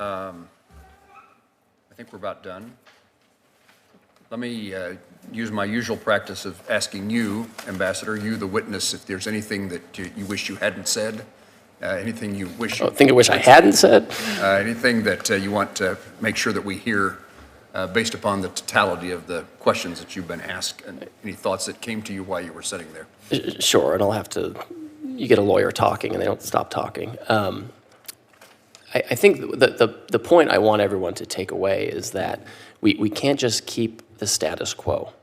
I think we're about done. Let me use my usual practice of asking you, Ambassador, you the witness, if there's anything that you wish you hadn't said, anything you wish. I wish I hadn't said. Anything that you want to make sure that we hear based upon the totality of the questions that you've been asked, and any thoughts that came to you while you were sitting there. Sure, and I'll have to, you get a lawyer talking and they don't stop talking. I think the point I want everyone to take away is that we can't just keep the status quo,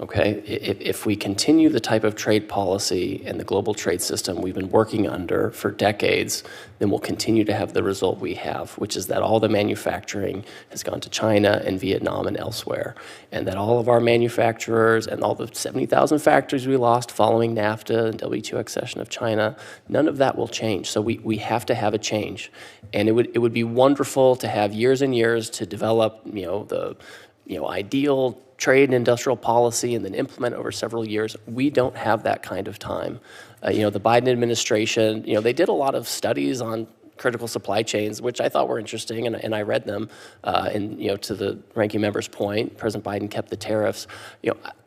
okay? If we continue the type of trade policy and the global trade system we've been working under for decades, then we'll continue to have the result we have, which is that all the manufacturing has gone to China and Vietnam and elsewhere, and that all of our manufacturers and all the 70,000 factories we lost following NAFTA and WTO accession of China, none of that will change. So we have to have a change. And it would be wonderful to have years and years to develop, the ideal trade and industrial policy and then implement over several years. We don't have that kind of time. The Biden administration, they did a lot of studies on critical supply chains, which I thought were interesting, and I read them. And to the ranking member's point, President Biden kept the tariffs,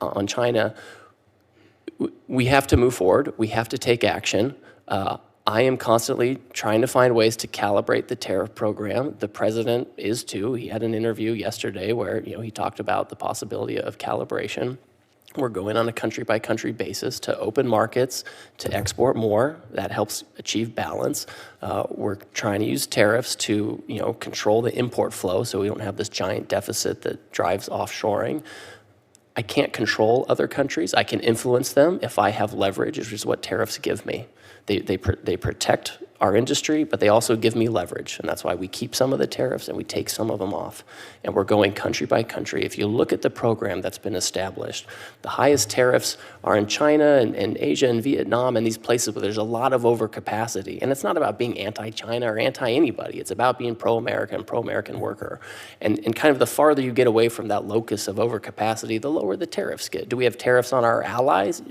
on China. We have to move forward. We have to take action. I am constantly trying to find ways to calibrate the tariff program. The president is too. He had an interview yesterday where he talked about the possibility of calibration. We're going on a country-by-country basis to open markets, to export more. That helps achieve balance. We're trying to use tariffs to control the import flow so we don't have this giant deficit that drives offshoring. I can't control other countries. I can influence them if I have leverage, which is what tariffs give me. They protect our industry, but they also give me leverage, and that's why we keep some of the tariffs and we take some of them off. And we're going country by country. If you look at the program that's been established, the highest tariffs are in China and Asia and Vietnam and these places where there's a lot of overcapacity. And it's not about being anti-China or anti-anybody. It's about being pro-America and pro-American worker. And kind of the farther you get away from that locus of overcapacity, the lower the tariffs get. Do we have tariffs on our allies,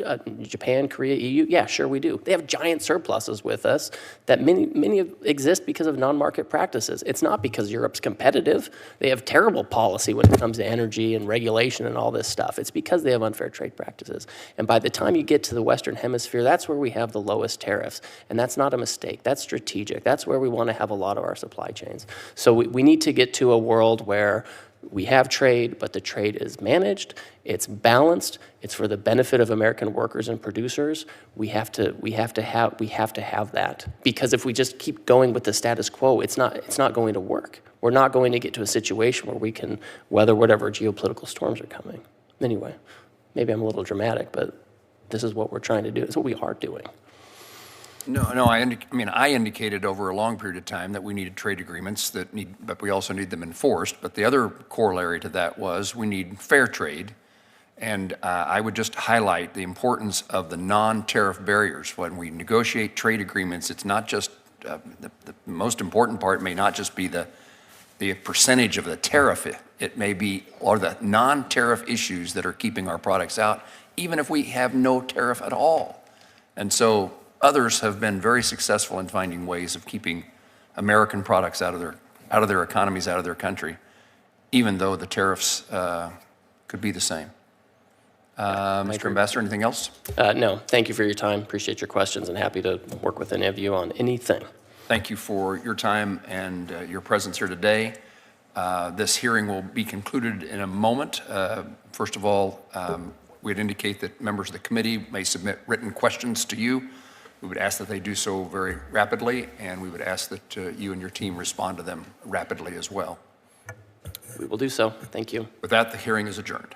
Japan, Korea, EU? Yeah, sure we do. They have giant surpluses with us that many exist because of non-market practices. It's not because Europe's competitive. They have terrible policy when it comes to energy and regulation and all this stuff. It's because they have unfair trade practices. And by the time you get to the Western Hemisphere, that's where we have the lowest tariffs. And that's not a mistake. That's strategic. That's where we want to have a lot of our supply chains. So we need to get to a world where we have trade, but the trade is managed, it's balanced, it's for the benefit of American workers and producers. We have to have that, because if we just keep going with the status quo, it's not going to work. We're not going to get to a situation where we can weather whatever geopolitical storms are coming. Anyway, maybe I'm a little dramatic, but this is what we're trying to do. It's what we are doing. No. I indicated over a long period of time that we needed trade agreements but we also need them enforced. But the other corollary to that was we need fair trade. And I would just highlight the importance of the non-tariff barriers. When we negotiate trade agreements, it's not just, the most important part may not just be the percentage of the tariff. It may be, or the non-tariff issues that are keeping our products out, even if we have no tariff at all. And so others have been very successful in finding ways of keeping American products out of their economies, out of their country, even though the tariffs could be the same. Mr. Ambassador, anything else? No, thank you for your time. Appreciate your questions and happy to work with any of you on anything. Thank you for your time and your presence here today. This hearing will be concluded in a moment. First of all, we'd indicate that members of the committee may submit written questions to you. We would ask that they do so very rapidly, and we would ask that you and your team respond to them rapidly as well. We will do so. Thank you. With that, the hearing is adjourned.